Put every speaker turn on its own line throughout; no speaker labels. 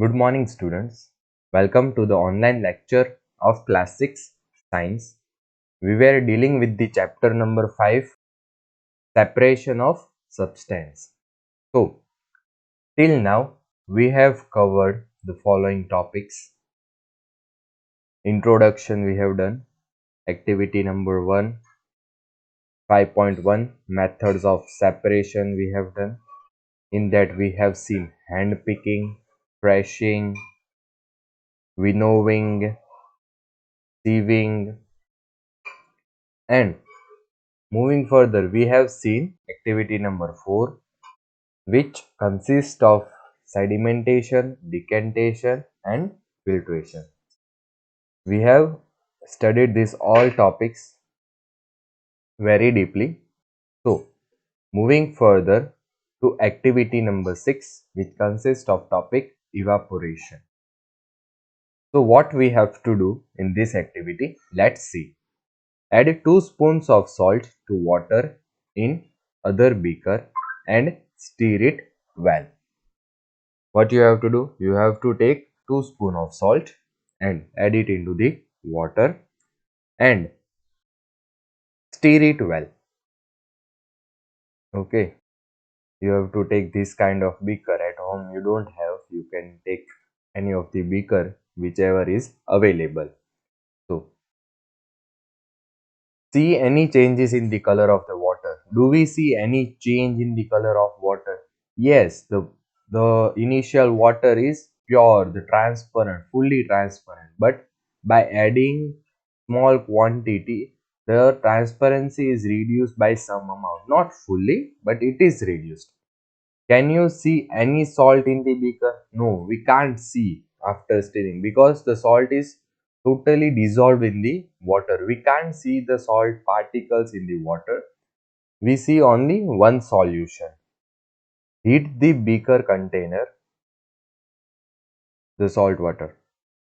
Good morning, students. Welcome to the online lecture of Class 6 Science. We were dealing with the chapter number 5, Separation of Substance. So, till now, we have covered the following topics. Introduction we have done, activity number 1, 5.1, methods of separation we have done. In that, we have seen hand picking, threshing, winnowing, sieving, and moving further, we have seen activity number 4, which consists of sedimentation, decantation, and filtration. We have studied these all topics very deeply. So, moving further to activity number 6, which consists of topic evaporation. So, what we have to do in this activity, let's see. Add 2 spoons of salt to water in other beaker and stir it well. What you have to do? You have to take 2 spoons of salt and add it into the water and stir it well. Okay. You have to take this kind of beaker. At home you don't have, you can take any of the beaker whichever is available. So, see any changes in the color of the water. Do we see any change in the color of water? Yes, the initial water is pure, the transparent, fully transparent. But by adding small quantity, the transparency is reduced by some amount. Not fully, but it is reduced. Can you see any salt in the beaker? No, we can't see after stirring because the salt is totally dissolved in the water. We can't see the salt particles in the water. We see only one solution. Heat the beaker container, the salt water.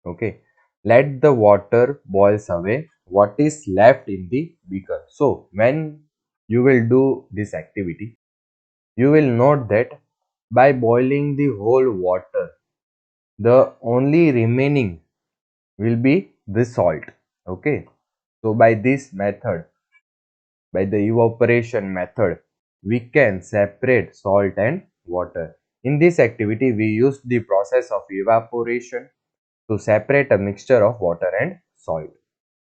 Okay. Let the water boils away what is left in the beaker. So, when you will do this activity, you will note that by boiling the whole water, the only remaining will be the salt. Okay. So, by this method, by the evaporation method, we can separate salt and water. In this activity, we used the process of evaporation to separate a mixture of water and salt.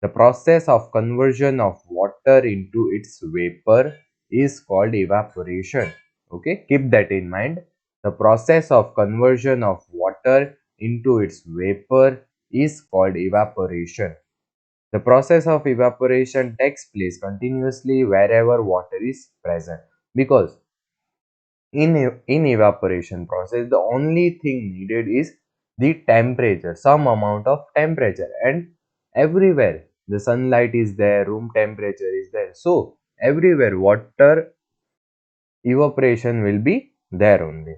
The process of conversion of water into its vapor is called evaporation. Okay, keep that in mind. The process of conversion of water into its vapor is called evaporation. The process of evaporation takes place continuously wherever water is present, because in evaporation process the only thing needed is the temperature, some amount of temperature, and everywhere the sunlight is there, room temperature is there, so everywhere water evaporation will be there only.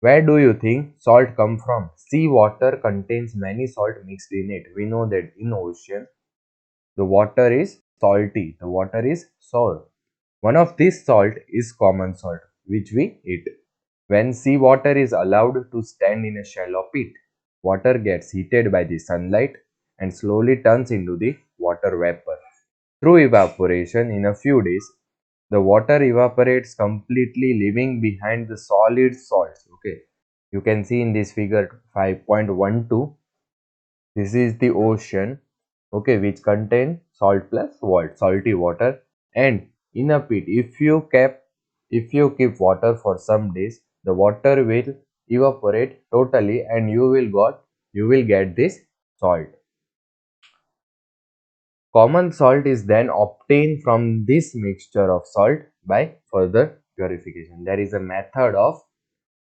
Where do you think salt come from? Sea water contains many salt mixed in it. We know that in ocean the water is salty, the water is sour. One of these salt is common salt, which we eat. When seawater is allowed to stand in a shallow pit, water gets heated by the sunlight and slowly turns into the water vapor. Through evaporation, in a few days, the water evaporates completely, leaving behind the solid salts. Okay, you can see in this figure 5.12. This is the ocean, okay, which contain salt plus salty water, and in a pit, if you keep water for some days, the water will evaporate totally, and you will get this salt. Common salt is then obtained from this mixture of salt by further purification. There is a method of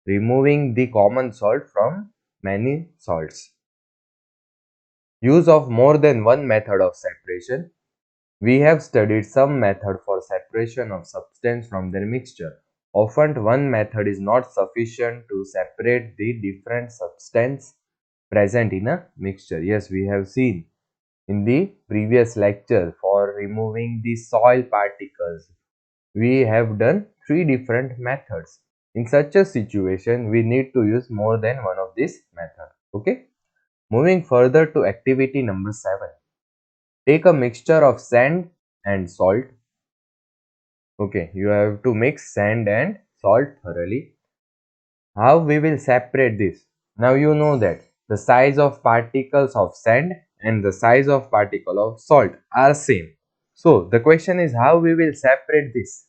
removing the common salt from many salts. Use of more than one method of separation. We have studied some method for separation of substance from their mixture. Often one method is not sufficient to separate the different substance present in a mixture. Yes, we have seen in the previous lecture for removing the soil particles. We have done 3 different methods. In such a situation, we need to use more than one of these methods. Okay. Moving further to activity number 7. Take a mixture of sand and salt. Okay, you have to mix sand and salt thoroughly. How we will separate this? Now you know that the size of particles of sand and the size of particle of salt are same. So the question is how we will separate this?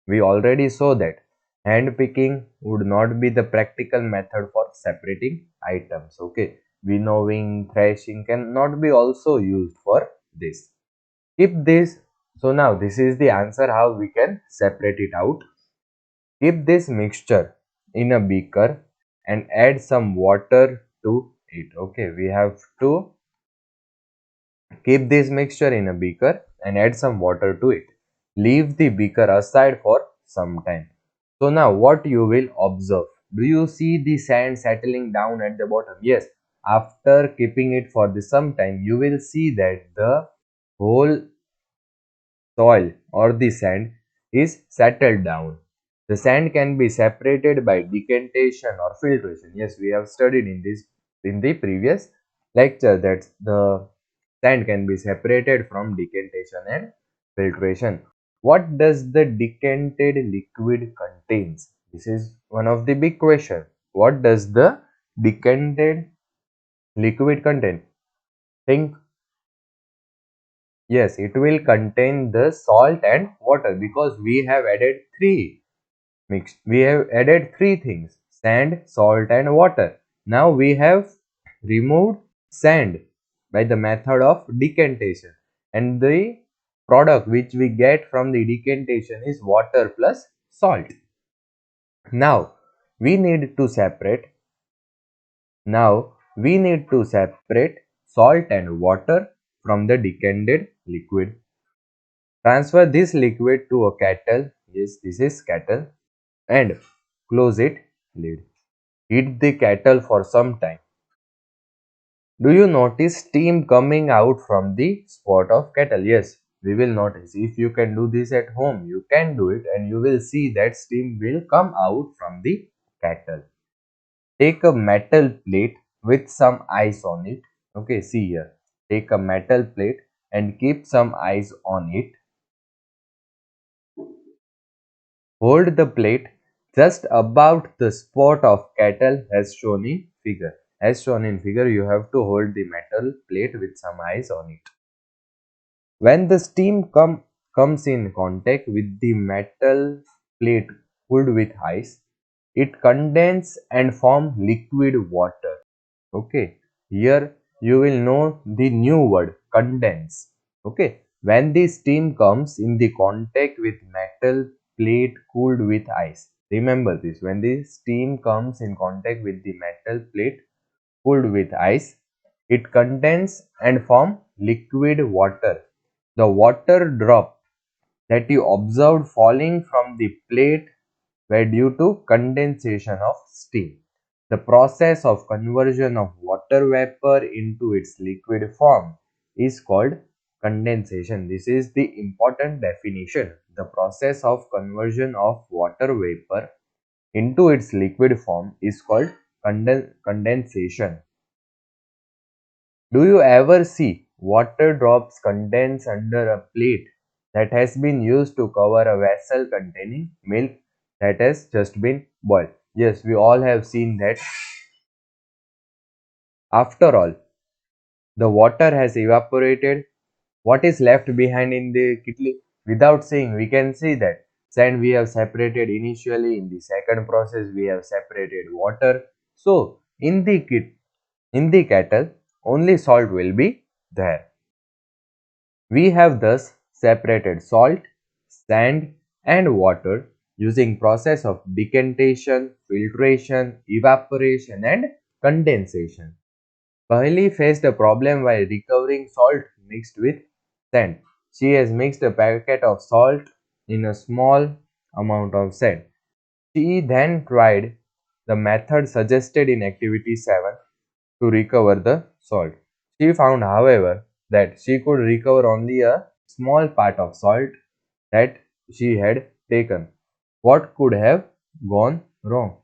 We already saw that hand picking would not be the practical method for separating items. Okay, winnowing, thrashing cannot be also used for this. Keep this. So now this is the answer how we can separate it out. Keep this mixture in a beaker and add some water to it. Okay, we have to keep this mixture in a beaker and add some water to it. Leave the beaker aside for some time. So now what you will observe? Do you see the sand settling down at the bottom? Yes. After keeping it for the some time, you will see that the whole soil or the sand is settled down. The sand can be separated by decantation or filtration. Yes, we have studied in the previous lecture that the sand can be separated from decantation and filtration. What does the decanted liquid contains? This is one of the big question. What does the decanted liquid contain? Think. Yes, it will contain the salt and water because we have added we have added three things: sand, salt and water. Now we have removed sand by the method of decantation, and the product which we get from the decantation is water plus salt. Now we need to separate Now we need to separate salt and water from the decanted liquid. Transfer this liquid to a kettle. Yes, this is kettle, and close it lid. Heat the kettle for some time. Do you notice steam coming out from the spot of kettle? Yes, we will notice. If you can do this at home, you can do it and you will see that steam will come out from the kettle. Take a metal plate with some ice on it. Okay, see here. Take a metal plate and keep some ice on it. Hold the plate just about the spot of kettle as shown in figure. As shown in figure, you have to hold the metal plate with some ice on it. When the steam comes in contact with the metal plate cooled with ice, it condenses and forms liquid water. Okay, here you will know the new word condense. Okay, when the steam comes in the contact with metal plate cooled with ice. Remember this, when the steam comes in contact with the metal plate cooled with ice, it condenses and form liquid water. The water drop that you observed falling from the plate were due to condensation of steam. The process of conversion of water vapor into its liquid form is called condensation. This is the important definition. The process of conversion of water vapor into its liquid form is called condensation. Do you ever see water drops condense under a plate that has been used to cover a vessel containing milk that has just been boiled? Yes, we all have seen that. After all, the water has evaporated. What is left behind in the kitli? Without seeing, we can see that sand we have separated initially. In the second process, we have separated water. So, in the kettle, only salt will be there. We have thus separated salt, sand and water using process of decantation, filtration, evaporation and condensation. Paheli faced a problem while recovering salt mixed with sand. She has mixed a packet of salt in a small amount of sand. She then tried the method suggested in activity 7 to recover the salt. She found, however, that she could recover only a small part of salt that she had taken. What could have gone wrong?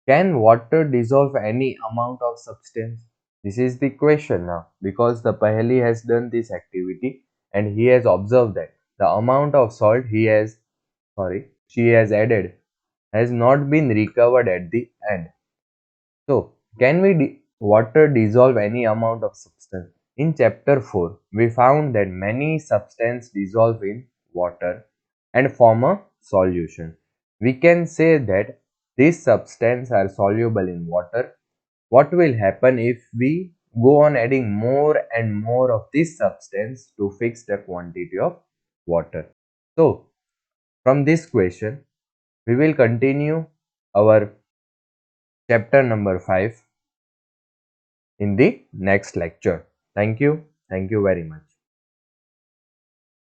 Can water dissolve any amount of substance? This is the question now, because the Paheli has done this activity and he has observed that the amount of salt she has added has not been recovered at the end. So, can water dissolve any amount of substance? In chapter 4, we found that many substances dissolve in water and form a solution. We can say that these substances are soluble in water. What will happen if we go on adding more and more of this substance to fix the quantity of water? So, from this question, we will continue our chapter number 5 in the next lecture. Thank you. Thank you very much.